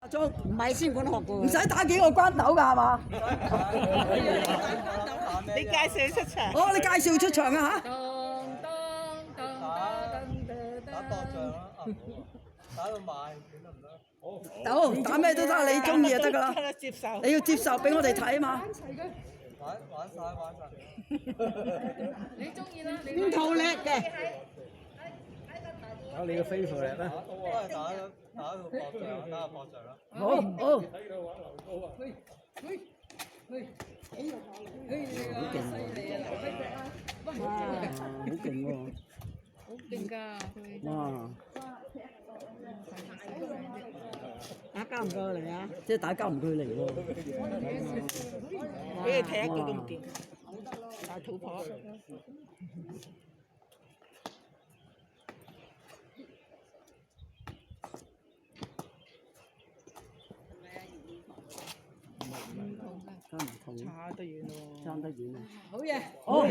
足唔係先管學嘅唔使打幾個關斗㗎係嘛？你介紹出場。哦，你介紹出場啊嚇！打博象啦，打到賣點得唔得？到打咩都得，你中意就得㗎啦。接受。你要接受俾我哋睇啊嘛。玩晒。你中意啦，你邊套叻嘅？搞你個飛貨嚟啦！都係打到博象，打下博象啦。好好。好勁喎！好勁㗎佢。哇！打交唔過嚟啊！即係打交唔佢嚟喎。俾你睇一個都唔掂。大肚婆。差唔同。差得遠喎。爭得遠啊！好嘢。好。